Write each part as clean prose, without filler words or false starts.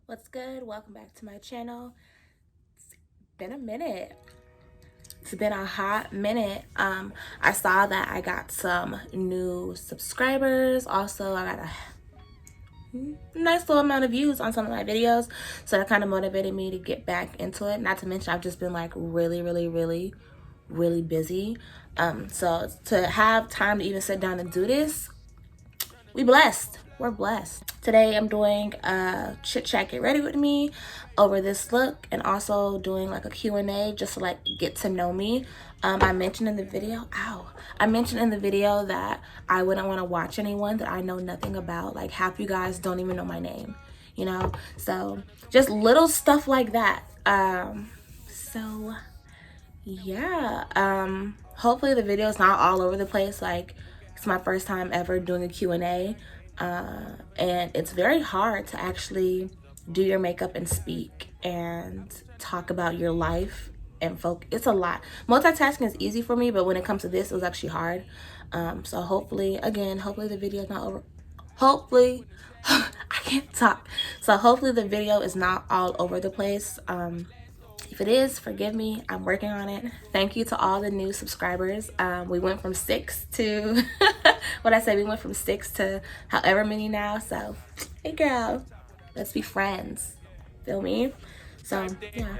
What's good? Welcome back to my channel. It's been a minute. It's been a hot minute. I saw that I got some new subscribers. Also, I got a nice little amount of views on some of my videos, so that kind of motivated me to get back into it. Not to mention I've just been like really busy. So to have time to even sit down and do this, we're blessed. Today I'm doing a chit chat get ready with me over this look, and also doing like a Q&A just to like get to know me. I mentioned in the video that I wouldn't want to watch anyone that I know nothing about. Like half you guys don't even know my name, you know, so just little stuff like that. So yeah, hopefully the video is not all over the place. Like, it's my first time ever doing a Q&A, and it's very hard to actually do your makeup and speak and talk about your life and focus. It's a lot. Multitasking is easy for me, but when it comes to this, it was actually hard. So hopefully the video is not over. Hopefully I can't talk. So hopefully the video is not all over the place. If it is, forgive me. I'm working on it. Thank you to all the new subscribers. We went from 6 to we went from 6 to however many now. So hey girl, let's be friends. Feel me? So yeah,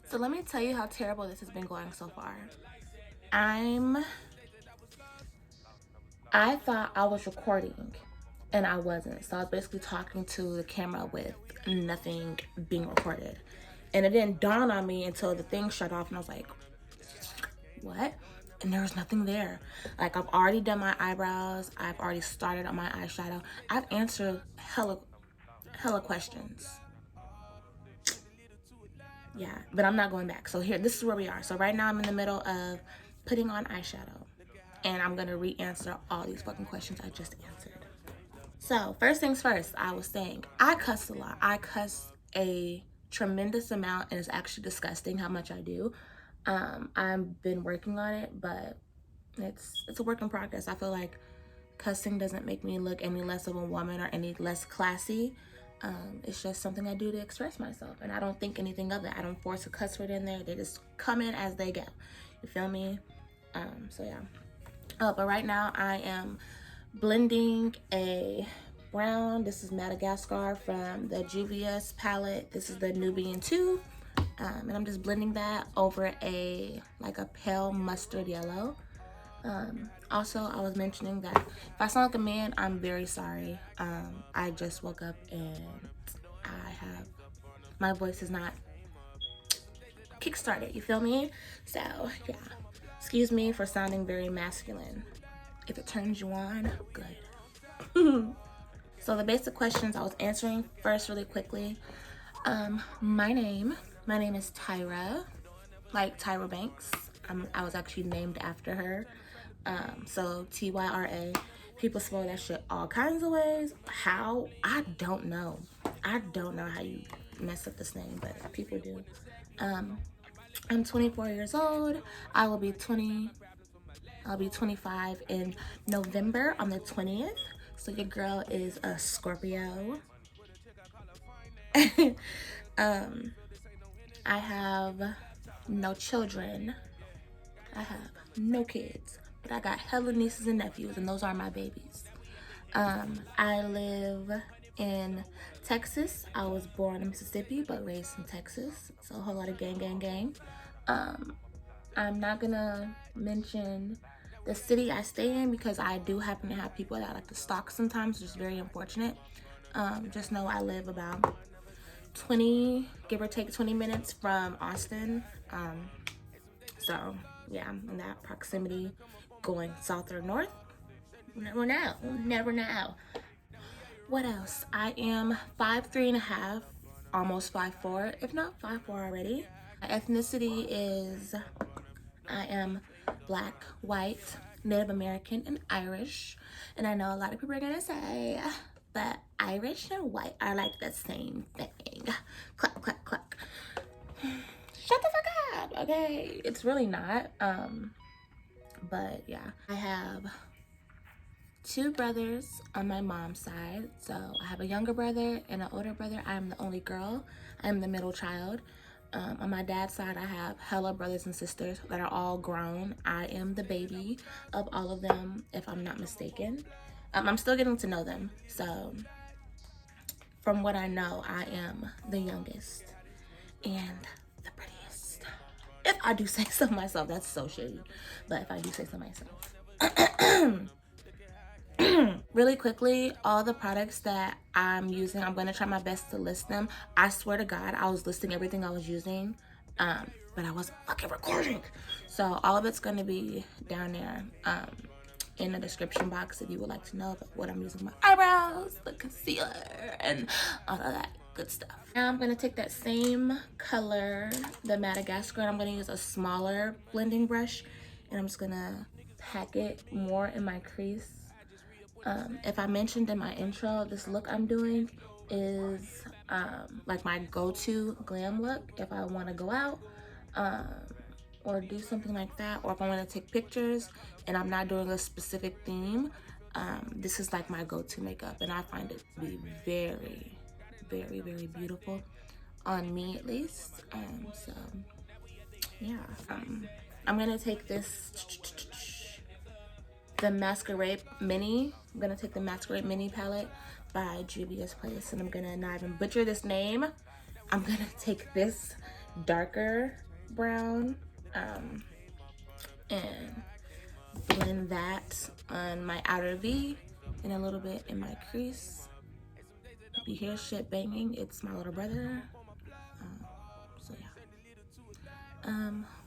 so let me tell you how terrible this has been going so far. I thought I was recording and I wasn't. So I was basically talking to the camera with nothing being recorded. And it didn't dawn on me until the thing shut off and I was like, what? And there was nothing there. Like, I've already done my eyebrows. I've already started on my eyeshadow. I've answered hella questions. Yeah, but I'm not going back. So here, this is where we are. So right now I'm in the middle of putting on eyeshadow. And I'm gonna re-answer all these fucking questions I just answered. So first things first, I was saying, I cuss a lot. I cuss a tremendous amount, and it's actually disgusting how much I do. I've been working on it, but it's a work in progress. I feel like cussing doesn't make me look any less of a woman or any less classy. It's just something I do to express myself, and I don't think anything of it. I don't force a cuss word in there. They just come in as they go. You feel me? So yeah. Oh, but right now I am blending a brown. This is Madagascar from the Juvia's palette. This is the Nubian 2. And I'm just blending that over a pale mustard yellow. Also, I was mentioning that if I sound like a man, I'm very sorry. I just woke up and my voice is not kickstarted, you feel me? So yeah, excuse me for sounding very masculine. If it turns you on, good. So the basic questions I was answering first really quickly. My name is Tyra, like Tyra Banks. I was actually named after her. So Tyra. People spell that shit all kinds of ways. How? I don't know. I don't know how you mess up this name, but people do. I'm 24 years old. I'll be 25 in November on the 20th. So your girl is a Scorpio. I have no children. I have no kids, but I got hella nieces and nephews, and those are my babies. I live in Texas. I was born in Mississippi, but raised in Texas. So a whole lot of gang. I'm not gonna mention the city I stay in because I do happen to have people that I like to stalk sometimes, which is very unfortunate. Just know I live about 20, give or take 20 minutes from Austin. So yeah, I'm in that proximity, going south or north. Never know. What else? I am 5'3.5", almost 5'4", if not 5'4" already. My ethnicity is I am Black, white, Native American, and Irish. And I know a lot of people are gonna say, but Irish and white are like the same thing. Clack, clack, clack. Shut the fuck up, okay? It's really not. But yeah, I have two brothers on my mom's side. So I have a younger brother and an older brother. I am the only girl. I am the middle child. On my dad's side, I have hella brothers and sisters that are all grown. I am the baby of all of them, if I'm not mistaken. I'm still getting to know them. So from what I know, I am the youngest and the prettiest. If I do say so myself, that's so shady. But if I do say so myself. Really quickly, all the products that I'm using, I'm gonna try my best to list them. I swear to God, I was listing everything I was using, but I wasn't fucking recording. So all of it's gonna be down there in the description box if you would like to know about what I'm using. My eyebrows, the concealer, and all of that good stuff. Now I'm gonna take that same color, the Madagascar, and I'm gonna use a smaller blending brush, and I'm just gonna pack it more in my crease. If I mentioned in my intro, this look I'm doing is like my go-to glam look if I want to go out or do something like that, or if I want to take pictures and I'm not doing a specific theme. This is like my go-to makeup, and I find it to be very, very, very beautiful on me, at least. So yeah, I'm gonna take the Masquerade Mini. I'm gonna take the Masquerade Mini palette by Juvia's Place, and I'm gonna not even butcher this name. I'm gonna take this darker brown and blend that on my outer V and a little bit in my crease. If you hear shit banging, it's my little brother. So yeah.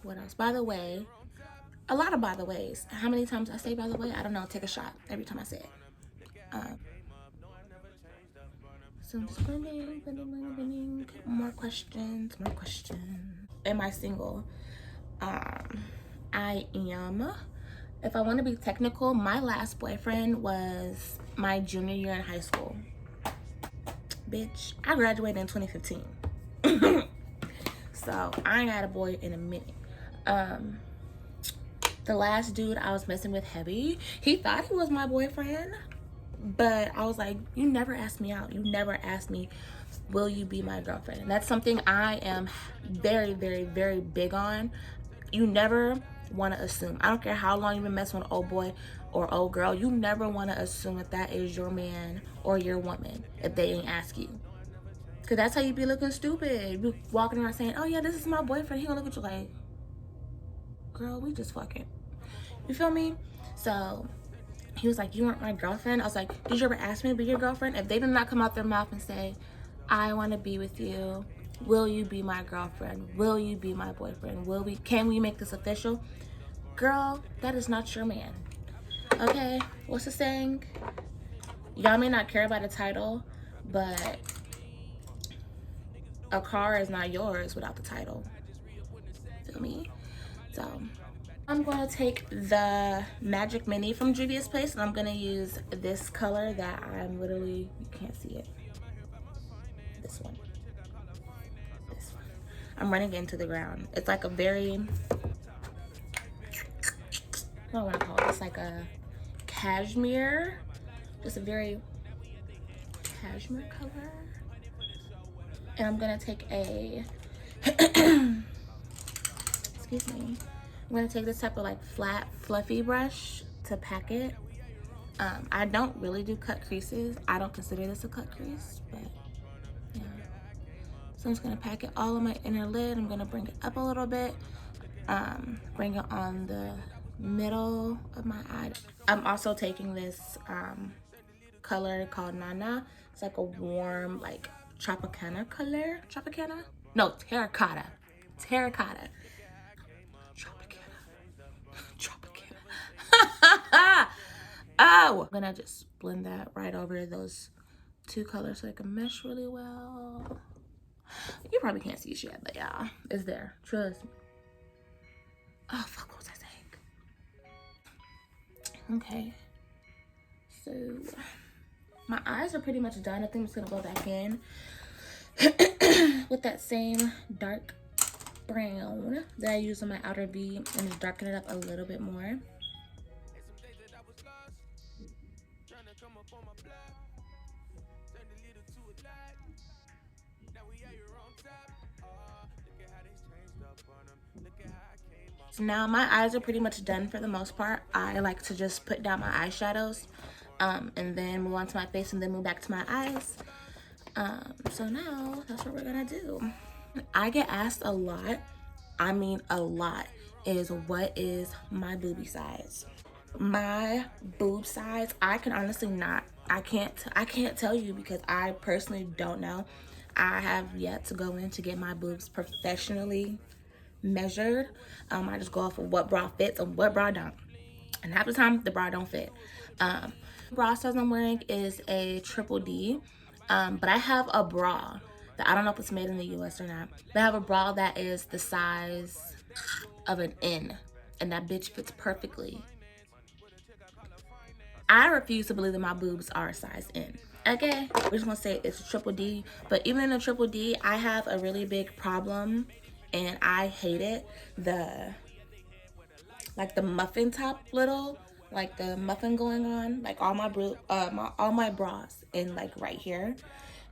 What else? By the way, a lot of by the ways. How many times I say by the way? I don't know. Take a shot every time I say it. So I'm just blending. More questions. Am I single? I am. If I want to be technical, my last boyfriend was my junior year in high school. Bitch, I graduated in 2015. So I ain't had a boy in a minute. The last dude I was messing with heavy, he thought he was my boyfriend, but I was like, you never asked me out. You never asked me, will you be my girlfriend? And that's something I am very, very, very big on. You never want to assume. I don't care how long you've been messing with old boy or old girl. You never want to assume that that is your man or your woman if they ain't ask you. Because that's how you be looking stupid. You be walking around saying, oh yeah, this is my boyfriend. He gonna look at you like, girl, we just fucking. You feel me? So he was like, you weren't my girlfriend. I was like, did you ever ask me to be your girlfriend? If they did not come out their mouth and say, I want to be with you, will you be my girlfriend? Will you be my boyfriend? Can we make this official? Girl, that is not your man. Okay, what's the saying? Y'all may not care about a title, but a car is not yours without the title. Feel me? So I'm gonna take the Magic Mini from Juvia's Place, and I'm gonna use this color that I'm literally, you can't see it. This one. I'm running into the ground. It's like a very, what do I want to call it? It's like a cashmere, just a very cashmere color. And I'm gonna take a, excuse me, I'm gonna take this type of like flat, fluffy brush to pack it. I don't really do cut creases. I don't consider this a cut crease, but yeah. So I'm just gonna pack it all on my inner lid. I'm gonna bring it up a little bit, bring it on the middle of my eye. I'm also taking this color called Nana. It's like a warm, like Tropicana color. Tropicana? No, terracotta. Terracotta. Oh, I'm gonna just blend that right over those two colors so they can mesh really well. You probably can't see shit, but yeah, it's there. Trust me. Oh, fuck, what was I saying? Okay. So, my eyes are pretty much done. I think I'm just gonna go back in with that same dark brown that I use on my outer V and just darken it up a little bit more. So now my eyes are pretty much done for the most part. I like to just put down my eyeshadows and then move on to my face and then move back to my eyes. So now that's what we're gonna do. I get asked a lot, I mean a lot, is what is my boobie size? My boob size, I can honestly not, I can't tell you because I personally don't know. I have yet to go in to get my boobs professionally measured. I just go off of what bra fits and what bra don't, and half the time the bra don't fit. Bra size I'm wearing is a triple D, but I have a bra that I don't know if it's made in the US or not, but I have a bra that is the size of an N, and that bitch fits perfectly. I refuse to believe that my boobs are a size N. Okay, we're just gonna say it's a triple D, but even in a triple D, I have a really big problem, and I hate it. Like the muffin top little, like the muffin going on, like all my bras in like right here,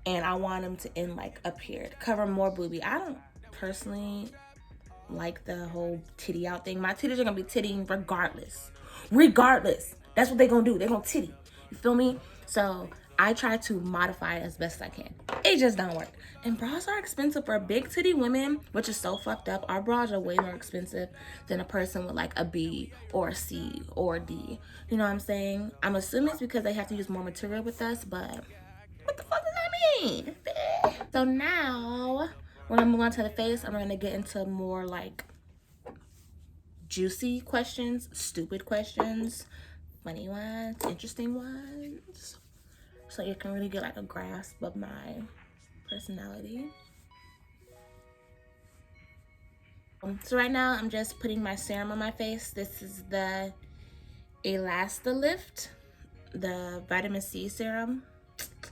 and I want them to end like up here to cover more boobie. I don't personally like the whole titty out thing. My titties are gonna be tittying regardless. That's what they're gonna do. They're gonna titty. You feel me? So I try to modify it as best I can. It just don't work. And bras are expensive for big titty women, which is so fucked up. Our bras are way more expensive than a person with like a B or a C or a D. You know what I'm saying? I'm assuming it's because they have to use more material with us, but what the fuck does that mean? So now we're gonna move on to the face. I'm gonna get into more like juicy questions, stupid questions, funny ones, interesting ones, so you can really get like a grasp of my personality. So right now I'm just putting my serum on my face. This is the Elasti-lyte, the vitamin C serum.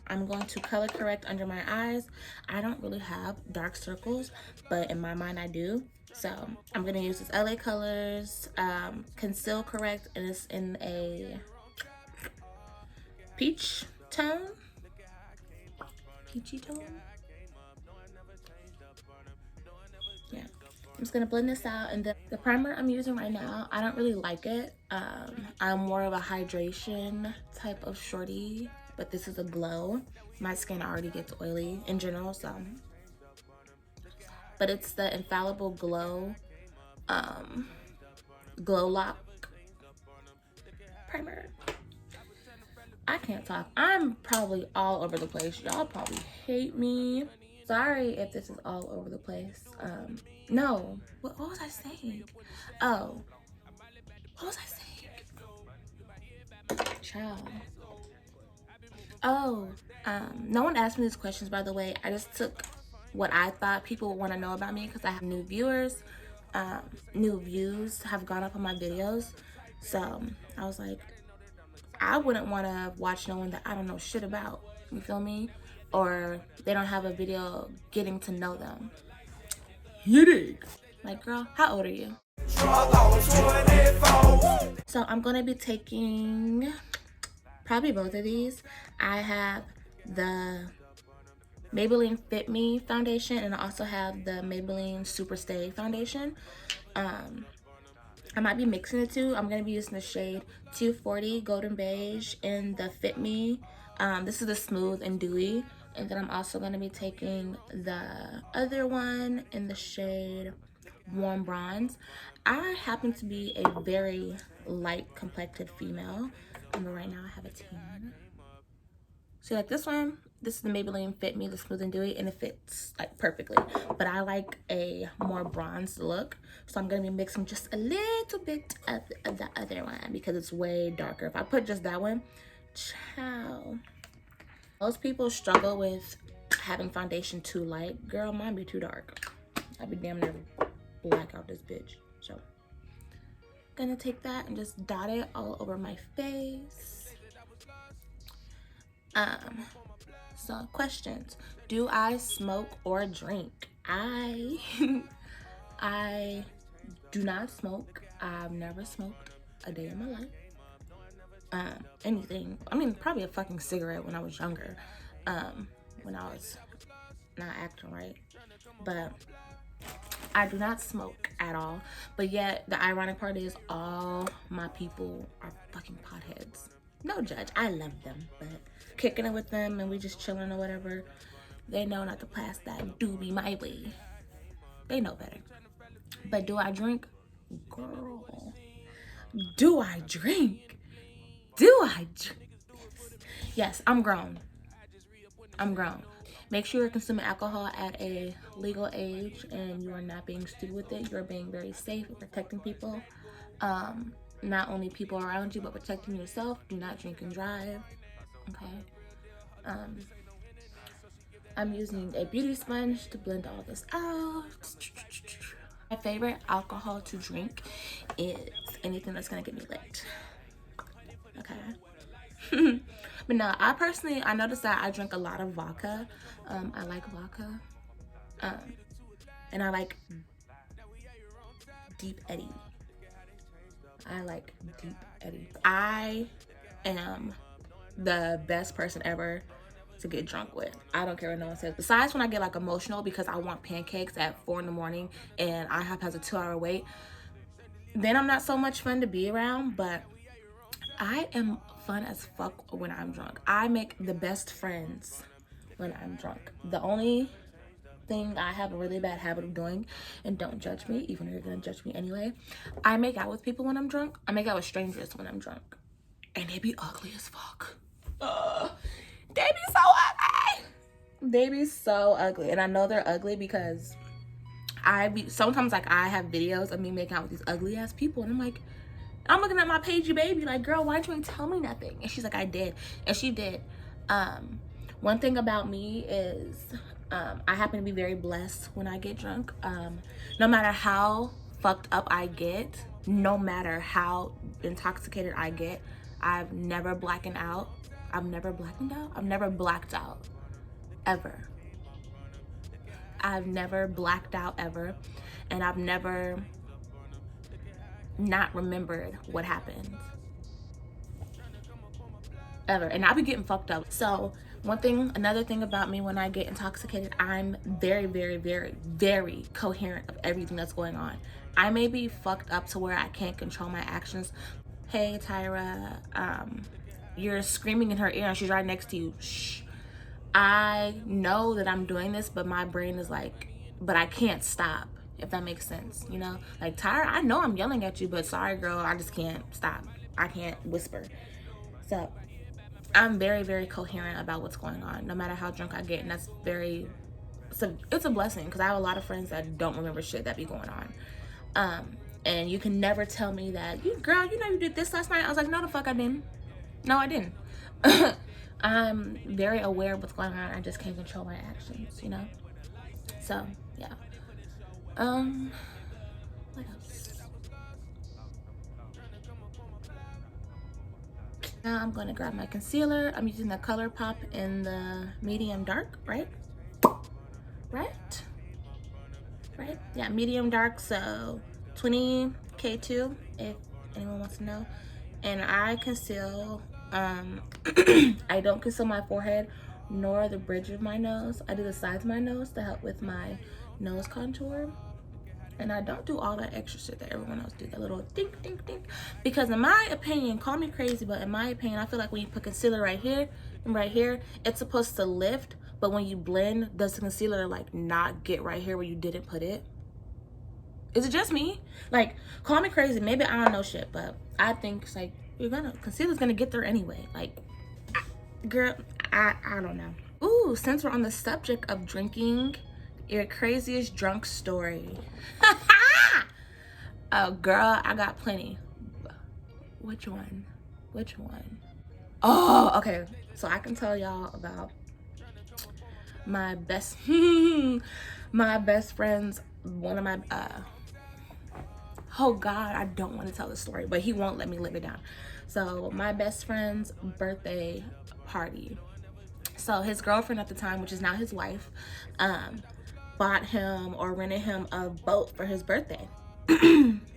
I'm going to color correct under my eyes. I don't really have dark circles, but in my mind I do. So I'm gonna use this LA Colors conceal correct, and it's in a peach tone, peachy tone. Yeah, I'm just gonna blend this out. And the primer I'm using right now, I don't really like it. I'm more of a hydration type of shorty, but this is a glow. My skin already gets oily in general, so. But it's the Infallible Glow Glow Lock primer. I can't talk. I'm probably all over the place. Y'all probably hate me. Sorry if this is all over the place. No. What was I saying? Oh. What was I saying? Child. Oh. No one asked me these questions, by the way. I just took what I thought people would want to know about me because I have new viewers. New views have gone up on my videos. So I was like, I wouldn't want to watch no one that I don't know shit about. You feel me? Or they don't have a video getting to know them. You dig? Like, girl, how old are you? So I'm gonna be taking probably both of these. I have the Maybelline Fit Me foundation, and I also have the Maybelline Super Stay foundation. I might be mixing the two. I'm going to be using the shade 240 Golden Beige in the Fit Me. This is the Smooth and Dewy. And then I'm also going to be taking the other one in the shade Warm Bronze. I happen to be a very light complected female. But right now I have a tan. So like this one, this is the Maybelline Fit Me, the Smooth and Dewy, and it fits like perfectly. But I like a more bronzed look, so I'm gonna be mixing just a little bit of the other one because it's way darker. If I put just that one, ciao. Most people struggle with having foundation too light. Girl, mine be too dark. I'd be damn near black out this bitch. So gonna take that and just dot it all over my face. So questions. Do I smoke or drink? I do not smoke. I've never smoked a day in my life. Anything. I mean, probably a fucking cigarette when I was younger. when I was not acting right. But I do not smoke at all. But yet, the ironic part is all my people are fucking potheads. No judge, I love them, but kicking it with them and we just chilling or whatever, they know not to pass that doobie my way. They know better. But do I drink? Girl, do I drink? Do I drink? Yes, I'm grown. I'm grown. Make sure you're consuming alcohol at a legal age and you are not being stupid with it. You're being very safe and protecting people. Not only people around you, but protecting yourself. Do not drink and drive. Okay. I'm using a beauty sponge to blend all this out. My favorite alcohol to drink is anything that's gonna get me lit. Okay. But no, I noticed that I drink a lot of vodka. I like vodka. And I like deep Eddie. I like deep Eddie. I am the best person ever to get drunk with. I don't care what no one says. Besides when I get like emotional because I want pancakes at 4 in the morning and IHOP has a 2-hour wait. Then I'm not so much fun to be around, but I am fun as fuck when I'm drunk. I make the best friends when I'm drunk. The only thing I have a really bad habit of doing, and don't judge me, even though you're gonna judge me anyway, I make out with people when I'm drunk. I make out with strangers when I'm drunk. And they be ugly as fuck. They be so ugly. They be so ugly. And I know they're ugly because sometimes like I have videos of me making out with these ugly ass people and I'm like, I'm looking at my pagey baby like, girl, why'd you ain't tell me nothing? And she's like, I did. And she did. One thing about me is I happen to be very blessed when I get drunk. No matter how fucked up I get, no matter how intoxicated I get, I've never blackened out. I've never blackened out. I've never blacked out ever. I've never blacked out ever. And I've never not remembered what happened ever. And I be getting fucked up. So another thing about me when I get intoxicated, I'm very, very, very, very coherent of everything that's going on. I may be fucked up to where I can't control my actions. Hey, Tyra, you're screaming in her ear and she's right next to you. Shh. I know that I'm doing this, but my brain is like, but I can't stop, if that makes sense, you know? Like, Tyra, I know I'm yelling at you, but sorry, girl, I just can't stop. I can't whisper. So I'm very, very coherent about what's going on, no matter how drunk I get, and that's it's a blessing, because I have a lot of friends that don't remember shit that be going on. And you can never tell me that, girl, you know you did this last night. I was like, no, the fuck I didn't. No, I didn't. I'm very aware of what's going on. I just can't control my actions, you know? So, yeah. What else? Now I'm going to grab my concealer. I'm using the Colourpop in the medium dark, right? Right? Yeah, medium dark, so 20 K2, if anyone wants to know. And I conceal, I don't conceal my forehead nor the bridge of my nose. I do the sides of my nose to help with my nose contour. And I don't do all that extra shit that everyone else do, that little dink, dink, dink. Because in my opinion, call me crazy, but in my opinion, I feel like when you put concealer right here and right here, it's supposed to lift. But when you blend, does the concealer like not get right here where you didn't put it? Is it just me? Like, call me crazy. Maybe I don't know shit, but I think it's like, concealer's gonna get there anyway. Like, girl, I don't know. Ooh, since we're on the subject of drinking, your craziest drunk story. Oh, girl, I got plenty. Which one? Oh, okay. So I can tell y'all about my best friend's, one of my, oh God, I don't want to tell the story, but he won't let me live it down. So my best friend's birthday party. So his girlfriend at the time, which is now his wife, bought him or rented him a boat for his birthday.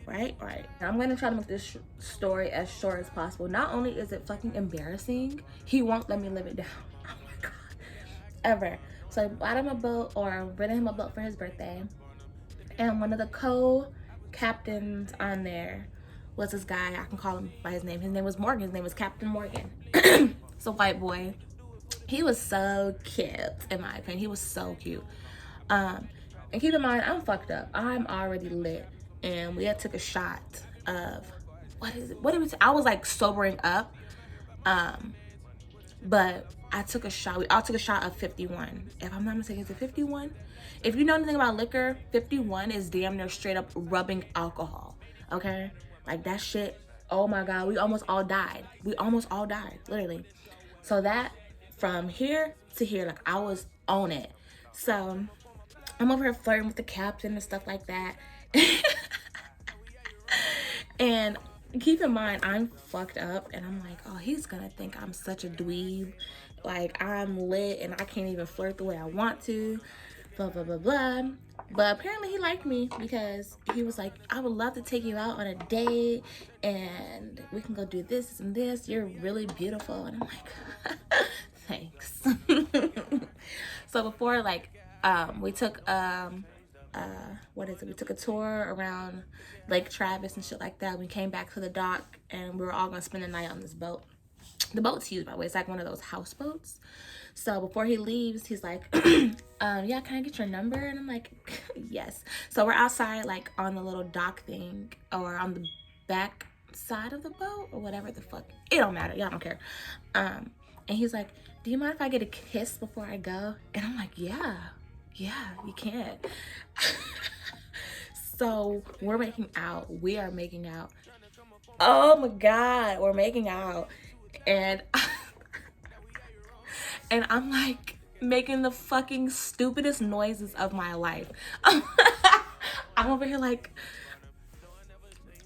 Right. I'm gonna try to make this story as short as possible. Not only is it fucking embarrassing, he won't let me live it down. Oh my God. ever. So I bought him a boat, or rented him a boat for his birthday. And one of the co-captains on there was this guy. I can call him by his name. His name was Morgan. His name was Captain Morgan. It's a white boy. He was so cute, in my opinion. He was so cute. And keep in mind, I'm fucked up. I'm already lit. And we had took a shot of, what is it? What did we I was like sobering up. But I took a shot. We all took a shot of 51. If I'm not mistaken, is it 51? If you know anything about liquor, 51 is damn near straight up rubbing alcohol. Okay? Like that shit, oh my God, we almost all died. We almost all died, literally. So that, from here to here, like I was on it. So I'm over here flirting with the captain and stuff like that. And keep in mind, I'm fucked up, and I'm like, oh, he's gonna think I'm such a dweeb. Like, I'm lit and I can't even flirt the way I want to, blah, blah, blah, blah. But apparently he liked me, because he was like, I would love to take you out on a date and we can go do this and this. You're really beautiful. And I'm like, thanks. So before, like, we took, what is it? We took a tour around Lake Travis and shit like that. We came back to the dock and we were all gonna spend the night on this boat. The boat's huge, by the way. It's like one of those houseboats. So before he leaves, he's like, yeah, can I get your number? And I'm like, yes. So we're outside, like on the little dock thing, or on the back side of the boat, or whatever the fuck. It don't matter. Y'all don't care. And he's like, do you mind if I get a kiss before I go? And I'm like, yeah, you can. So we're making out. We are making out. Oh my God, we're making out. And and I'm like making the fucking stupidest noises of my life. I'm over here like,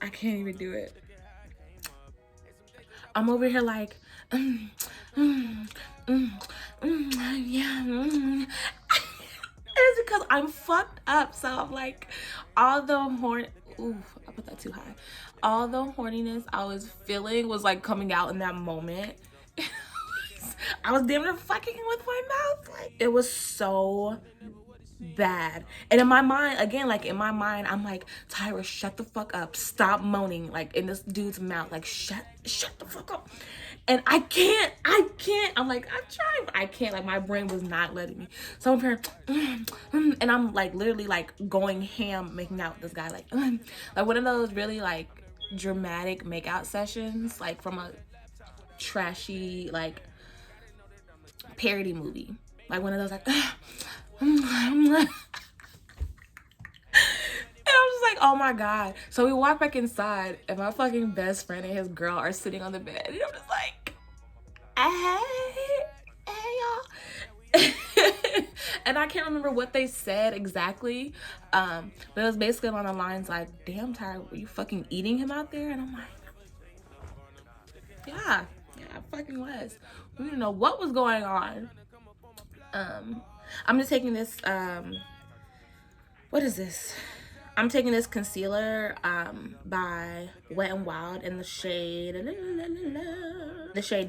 I can't even do it. I'm over here like, yeah. It's because I'm fucked up. So I'm like, all the ooh, I put that too high. All the horniness I was feeling was like coming out in that moment. I was damn near fucking with my mouth. Like, it was so bad. And in my mind, again, like in my mind, I'm like, Tyra, shut the fuck up. Stop moaning, like in this dude's mouth. Like, shut the fuck up. And I can't. I'm like, I'm trying, but I can't. Like, my brain was not letting me. So I'm here, and I'm like literally like going ham making out with this guy. Like one of those really like dramatic makeout sessions, like from a trashy like parody movie. Like one of those like, and I'm just like, oh my God. So we walk back inside and my fucking best friend and his girl are sitting on the bed. And I'm just like, hey y'all. And I can't remember what they said exactly. But it was basically along the lines like, damn, Tyra, were you fucking eating him out there? And I'm like, yeah, I fucking was. We didn't know what was going on. I'm just taking this, what is this? I'm taking this concealer by Wet n Wild in the shade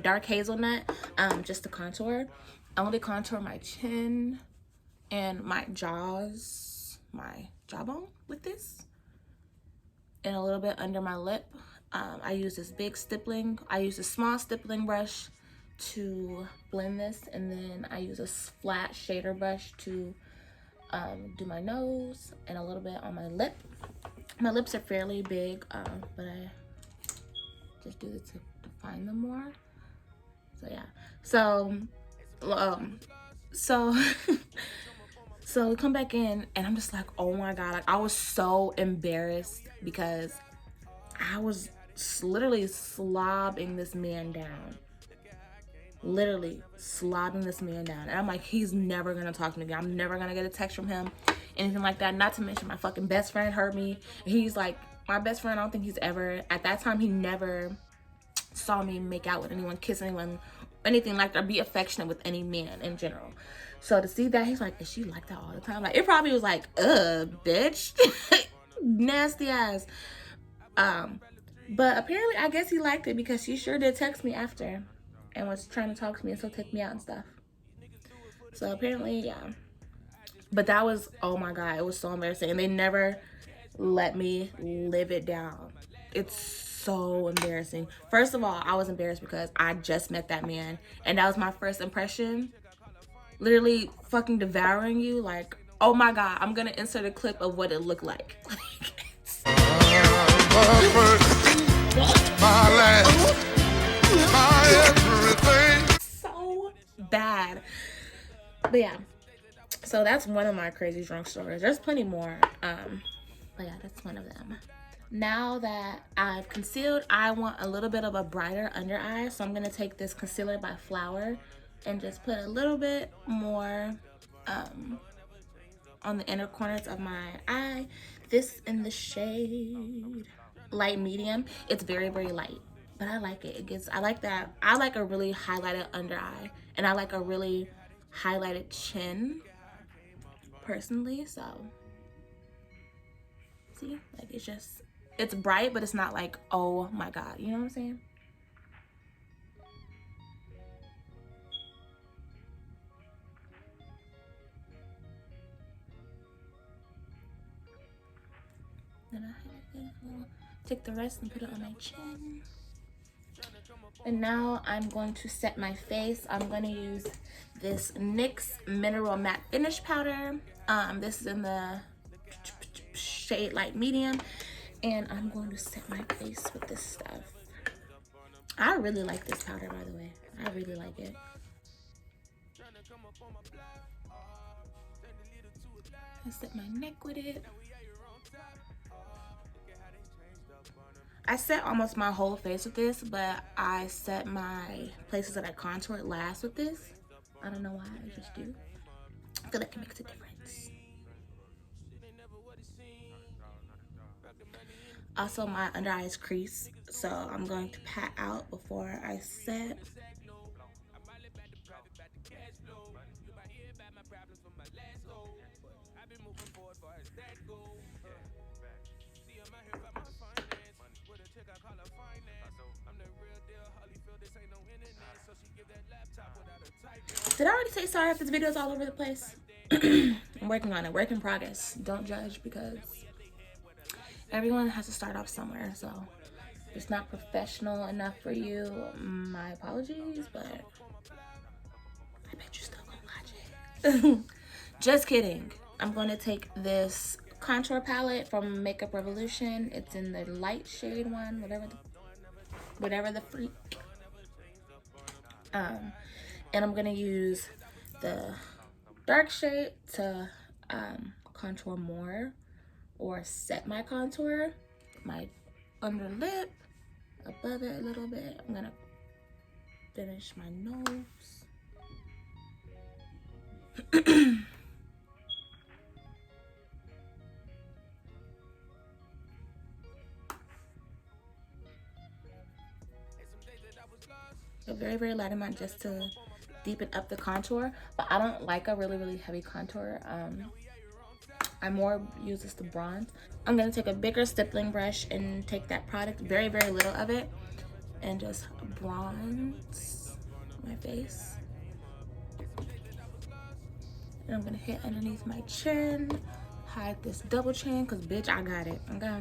Dark Hazelnut, just to contour. I only contour my chin and my jaws, my jawbone with this, and a little bit under my lip. I use this big stippling. I use a small stippling brush to blend this, and then I use a flat shader brush to do my nose and a little bit on my lip. My lips are fairly big, but I just do this to define them more. So yeah, so we come back in and I'm just like, oh my God, like I was so embarrassed because I was literally slobbing this man down. Literally slobbing this man down. And I'm like, he's never gonna talk to me again. I'm never gonna get a text from him, anything like that. Not to mention my fucking best friend heard me. He's like, my best friend, I don't think he's ever, at that time, he never saw me make out with anyone, kiss anyone, anything like that, be affectionate with any man in general. So to see that, he's like, is she like that all the time? Like, it probably was like, bitch. Nasty ass. But apparently, I guess he liked it because she sure did text me after and was trying to talk to me and still take me out and stuff. So apparently, yeah. But that was, oh my God, it was so embarrassing. And they never let me live it down. It's so embarrassing. First of all, I was embarrassed because I just met that man. And that was my first impression. Literally fucking devouring you. Like, oh my God, I'm going to insert a clip of what it looked like. So bad. But yeah. So that's one of my crazy drunk stories. There's plenty more. But yeah, that's one of them. Now that I've concealed, I want a little bit of a brighter under eye. So I'm going to take this concealer by Flower and just put a little bit more on the inner corners of my eye. This in the shade light medium. It's very, very light, but I like it. It gets, I like that. I like a really highlighted under eye, and I like a really highlighted chin personally. So see, like, it's just, it's bright, but it's not like, oh my God, you know what I'm saying? Then I take the rest and put it on my chin. And now I'm going to set my face. I'm going to use this NYX Mineral Matte Finish Powder. This is in the shade light medium. And I'm going to set my face with this stuff. I really like this powder, by the way. I really like it. I set my neck with it. I set almost my whole face with this, but I set my places that I contoured last with this. I don't know why, I just do. I feel like it makes a difference. Also, my under eye is creased, so I'm going to pat out before I set. Did I already say sorry if this video is all over the place? I'm working on it, work in progress. Don't judge, because everyone has to start off somewhere. So if it's not professional enough for you, my apologies, but I bet you're still gonna watch it. Just kidding. I'm gonna take this contour palette from Makeup Revolution. It's in the light shade one, whatever the freak. And I'm gonna use the dark shade to contour more, or set my contour, my under lip, above it a little bit. I'm gonna finish my nose. A very, very light amount just to deepen up the contour, but I don't like a really, really heavy contour. I more use this to bronze. I'm gonna take a bigger stippling brush and take that product, very, very little of it, and just bronze my face. And I'm gonna hit underneath my chin, hide this double chin, because bitch, I got it, okay?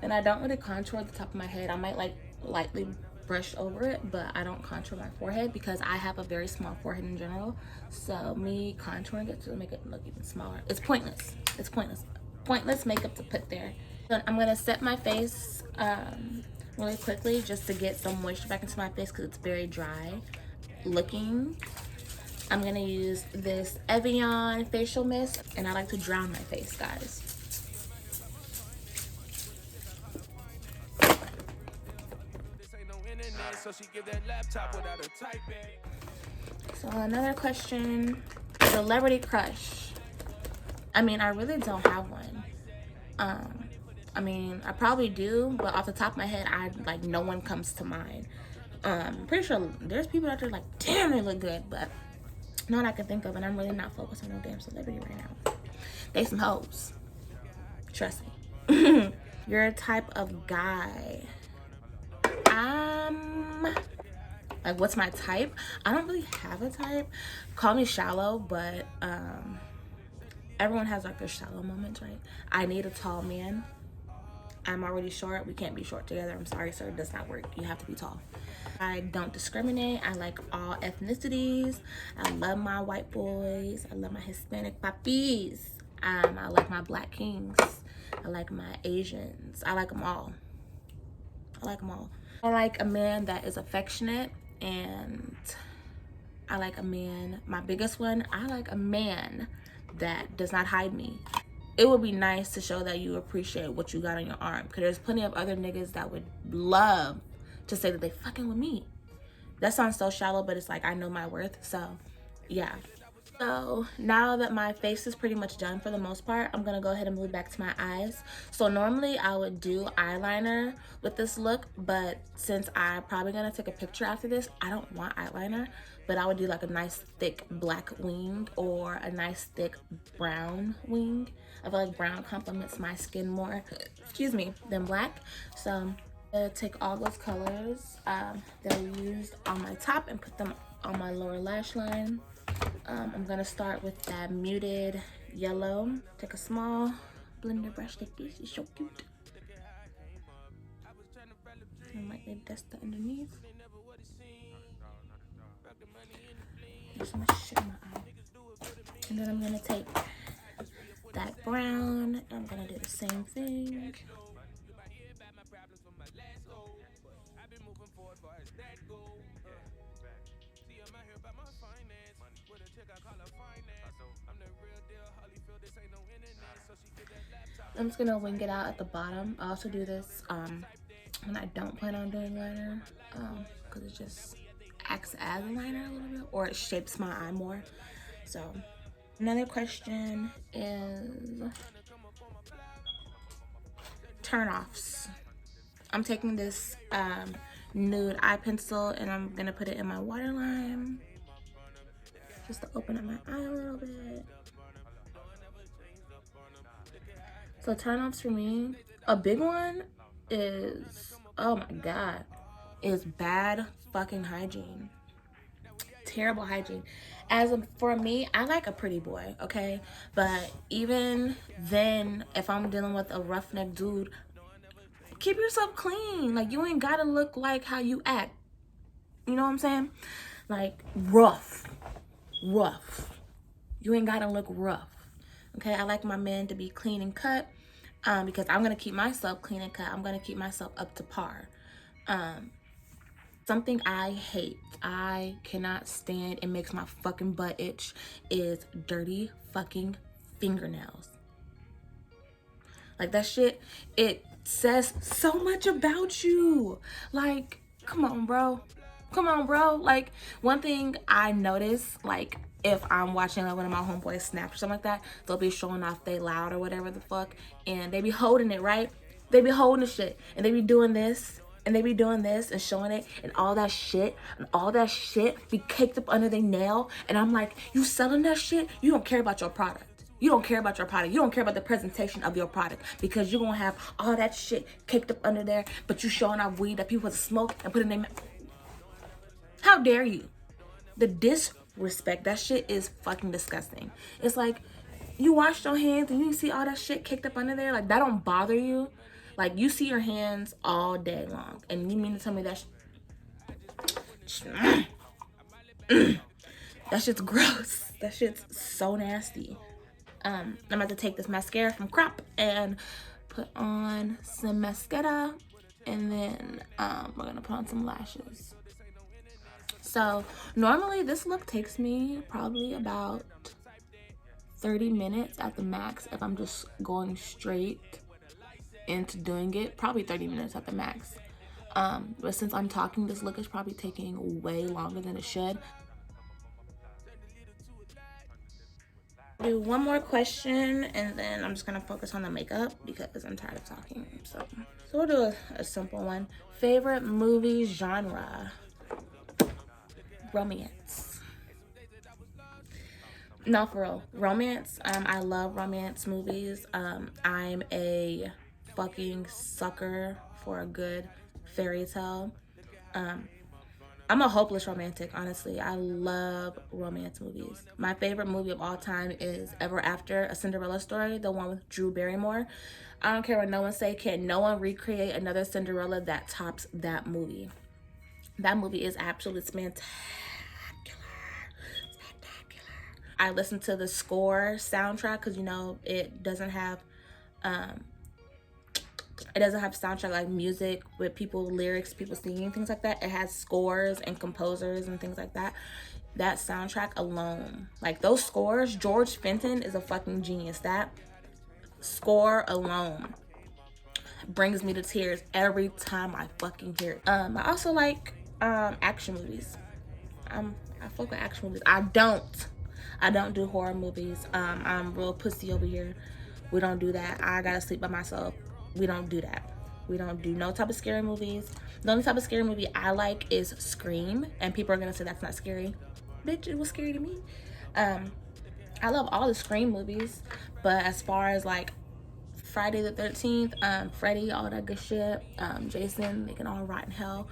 And I don't really contour the top of my head. I might like lightly brush over it, but I don't contour my forehead because I have a very small forehead in general. So me contouring it to make it look even smaller, it's pointless. It's pointless. Pointless makeup to put there. So I'm gonna set my face really quickly just to get some moisture back into my face because it's very dry looking. I'm gonna use this Evian facial mist, and I like to drown my face, guys. So another question, celebrity crush. I mean, I really don't have one. I mean, I probably do, but off the top of my head, no one comes to mind. Pretty sure there's people out there like, damn, they look good, but no one I can think of, and I'm really not focused on no damn celebrity right now. They some hoes. Trust me. You're a type of guy. Like, what's my type? I don't really have a type. Call me shallow, but everyone has like their shallow moments, right? I need a tall man. I'm already short. We can't be short together. I'm sorry, sir. It does not work. You have to be tall. I don't discriminate. I like all ethnicities. I love my white boys. I love my Hispanic papis. I like my black kings. I like my Asians. I like them all. I like them all. I like a man that is affectionate, and I like a man, my biggest one, I like a man that does not hide me. It would be nice to show that you appreciate what you got on your arm, because there's plenty of other niggas that would love to say that they fucking with me. That sounds so shallow, but it's like, I know my worth. So yeah. So now that my face is pretty much done for the most part, I'm gonna go ahead and move back to my eyes. So normally I would do eyeliner with this look, but since I'm probably gonna take a picture after this, I don't want eyeliner, but I would do like a nice thick black wing or a nice thick brown wing. I feel like brown complements my skin more, excuse me, than black. So I'm gonna take all those colors that I used on my top and put them on my lower lash line. I'm gonna start with that muted yellow. Take a small blender brush like this. It's so cute. I might leave dust underneath. There's so much shit in my eye. And then I'm gonna take that brown. I'm gonna do the same thing. I'm just gonna wing it out at the bottom. I also do this when I don't plan on doing liner, because it just acts as a liner a little bit, or it shapes my eye more. So another question is turn-offs. I'm taking this nude eye pencil and I'm gonna put it in my waterline just to open up my eye a little bit. So turn-offs for me, a big one is, oh my god, is bad fucking hygiene. Terrible hygiene. For me, I like a pretty boy, okay? But even then, if I'm dealing with a roughneck dude, keep yourself clean. Like, you ain't gotta look like how you act. You know what I'm saying? Like, rough. You ain't gotta look rough. Okay, I like my men to be clean and cut, because I'm gonna keep myself clean and cut. I'm gonna keep myself up to par. Something I hate, I cannot stand, it makes my fucking butt itch, is dirty fucking fingernails. Like, that shit, it says so much about you. Like, come on, bro. Like, one thing I notice, like, if I'm watching like one of my homeboys snap or something like that, they'll be showing off they loud or whatever the fuck, and they be holding it, right? They be holding the shit, and they be doing this, and they be doing this and showing it, and all that shit be caked up under their nail. And I'm like, you selling that shit? You don't care about your product. You don't care about your product. You don't care about the presentation of your product, because you're gonna have all that shit caked up under there, but you showing off weed that people smoke and put in their mouth. How dare you? The disrespect, that shit is fucking disgusting. It's like, you washed your hands and you see all that shit caked up under there. Like, that don't bother you? Like, you see your hands all day long, and you mean to tell me that that shit's gross. That shit's so nasty. I'm about to take this mascara from Crop and put on some mascara, and then we're gonna put on some lashes. So normally this look takes me probably about 30 minutes at the max if I'm just going straight into doing it. Probably 30 minutes at the max. But since I'm talking, this look is probably taking way longer than it should. Do one more question and then I'm just gonna focus on the makeup because I'm tired of talking. So we'll do a simple one. Favorite movie genre? Romance. No, for real, romance. I love romance movies. I'm a fucking sucker for a good fairy tale. I'm a hopeless romantic, honestly. I love romance movies. My favorite movie of all time is Ever After, A Cinderella Story, the one with Drew Barrymore. I don't care what no one say, can no one recreate another Cinderella that tops that movie. That movie is absolutely spectacular. Spectacular. I listen to the score soundtrack because, you know, it doesn't have soundtrack like music with people lyrics, people singing, things like that. It has scores and composers and things like that. That soundtrack alone, like those scores, George Fenton is a fucking genius. That score alone brings me to tears every time I fucking hear it. I also like action movies. I fuck with action movies. I don't do horror movies. I'm real pussy over here. We don't do that. I gotta sleep by myself. We don't do that. We don't do no type of scary movies. The only type of scary movie I like is Scream, and people are gonna say that's not scary. Bitch, it was scary to me. I love all the Scream movies, but as far as like Friday the 13th, Freddy, all that good shit, Jason, they can all rot in hell.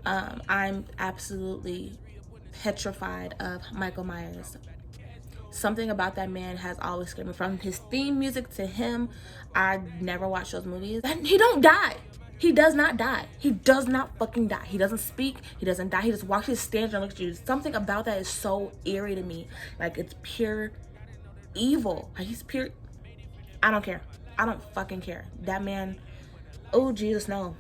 I'm absolutely petrified of Michael Myers. Something about that man has always scared me. From his theme music to him, I never watched those movies. And he don't die. He does not die. He does not fucking die. He doesn't speak. He doesn't die. He just walks his stands and looks at you. Something about that is so eerie to me. Like, it's pure evil. Like, he's pure. I don't care. I don't fucking care. That man, oh Jesus, no.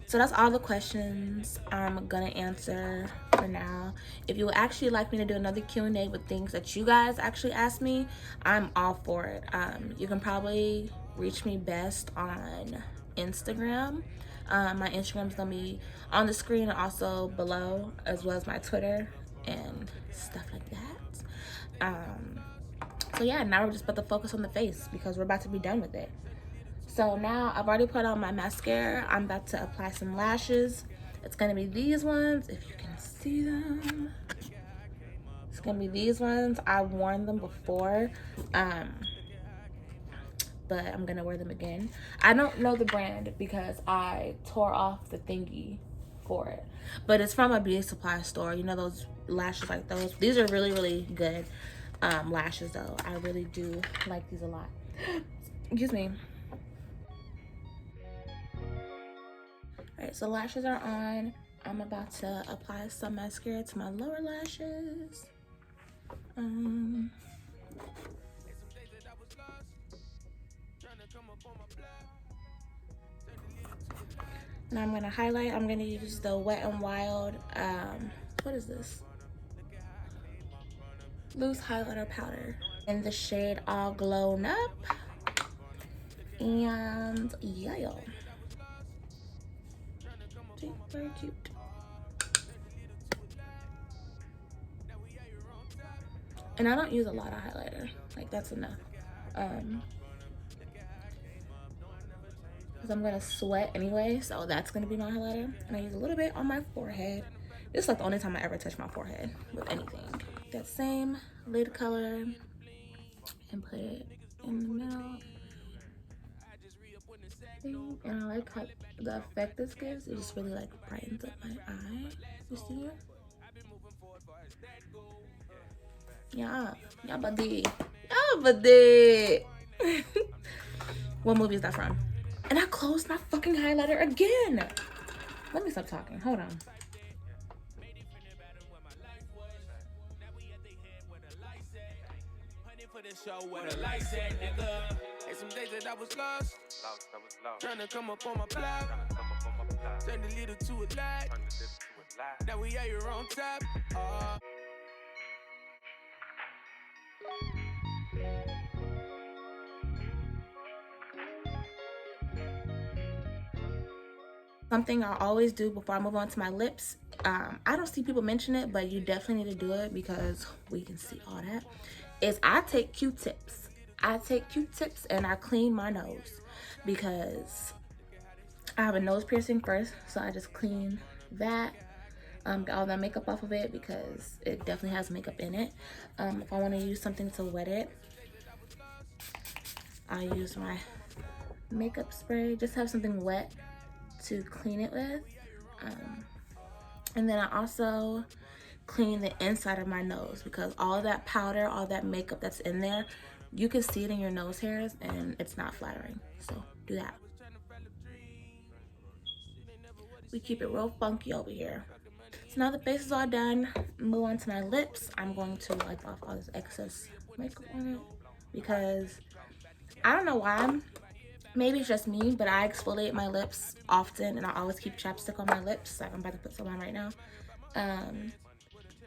So that's all the questions I'm gonna answer for now. If you would actually like me to do another Q&A with things that you guys actually asked me, I'm all for it. You can probably reach me best on Instagram. My Instagram is gonna be on the screen and also below, as well as my Twitter and stuff like that. So yeah, now we're just about to focus on the face because we're about to be done with it. So now I've already put on my mascara. I'm about to apply some lashes. It's gonna be these ones, if you can see them. It's gonna be these ones. I've worn them before, but I'm gonna wear them again. I don't know the brand because I tore off the thingy for it, but it's from a beauty supply store. You know those lashes like those? These are really, really good lashes though. I really do like these a lot. Excuse me. Alright, so lashes are on. I'm about to apply some mascara to my lower lashes. And I'm gonna highlight. I'm gonna use the Wet n Wild, what is this? Loose highlighter powder in the shade All Glown Up. And yeah. See, very cute. And I don't use a lot of highlighter. Like, that's enough. Because I'm gonna sweat anyway, so that's gonna be my highlighter. And I use a little bit on my forehead. This is like the only time I ever touch my forehead with anything. That same lid color and put it in the middle. And I like how the effect this gives. It just really like brightens up my eye. You see it? Yeah, buddy. Yeah, buddy. What movie is that from? And I closed my fucking highlighter again. Let me stop talking. Hold on. Some days that I was lost, trying to come up on my block, turn the little to a lot, now we are here on top. Something I always do before I move on to my lips, I don't see people mention it, but you definitely need to do it because we can see all that, is I take Q-tips. I take Q-tips and I clean my nose because I have a nose piercing first, so I just clean that, get all that makeup off of it because it definitely has makeup in it. If I want to use something to wet it, I use my makeup spray. Just have something wet to clean it with. And then I also clean the inside of my nose because all that powder, all that makeup that's in there, you can see it in your nose hairs and it's not flattering. So do that. We keep it real funky over here. So now the face is all done, move on to my lips. I'm going to wipe off all this excess makeup on it because I don't know why. Maybe it's just me, but I exfoliate my lips often and I always keep chapstick on my lips. Like I'm about to put some on right now.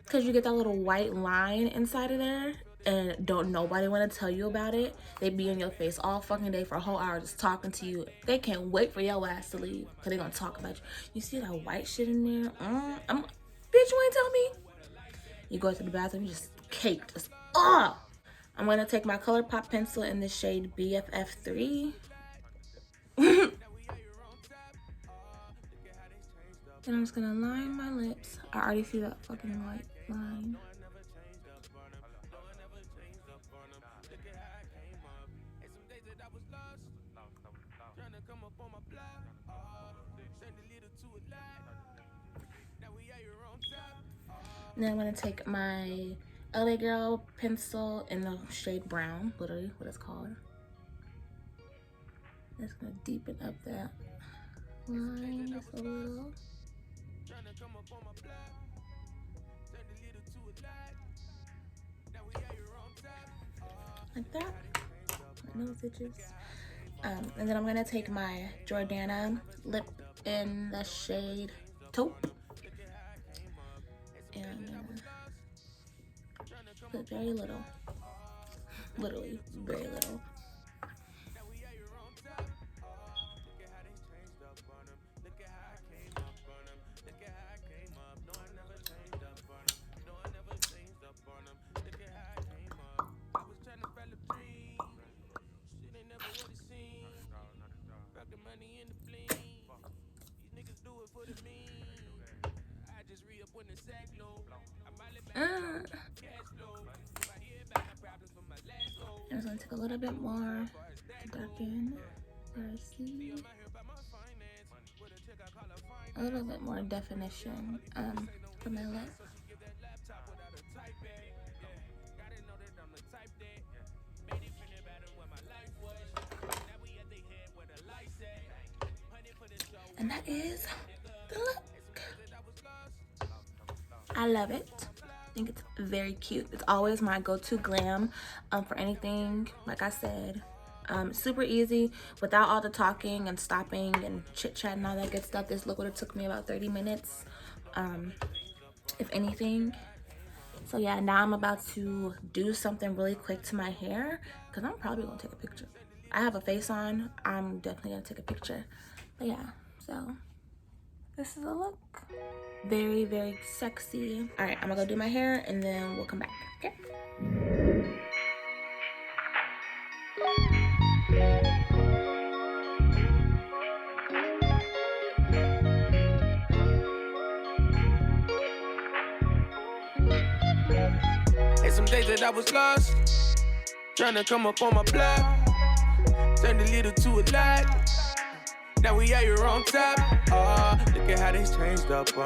Because you get that little white line inside of there and don't nobody want to tell you about it. They be in your face all fucking day for a whole hour just talking to you. They can't wait for your ass to leave because they're going to talk about you. You see that white shit in there? Bitch, you ain't tell me? You go to the bathroom, you just caked. Just, I'm going to take my Colourpop pencil in the shade BFF3. And I'm just gonna line my lips. I already see that fucking white line. And then I'm gonna take my LA Girl pencil in the shade brown, literally what it's called. Just gonna deepen up that line just a little. Like that. My nose itches. And then I'm gonna take my Jordana lip in the shade taupe. And put very little. Literally, very little. I'm just gonna take a little bit more to darken where I see. A little bit more definition for my lip. And that is the look. I love it. I think it's very cute. It's always my go-to glam for anything. Like I said, super easy without all the talking and stopping and chit-chat and all that good stuff. This look would have took me about 30 minutes, if anything. So yeah, now I'm about to do something really quick to my hair because I'm probably gonna take a picture. I have a face on. I'm definitely gonna take a picture. But yeah, so this is a look. Very, very sexy. All right, I'm gonna go do my hair and then we'll come back, okay? Hey, some days that I was lost, trying to come up on my block, turned a little to a lot. Now we out here on top. Look at how they changed up on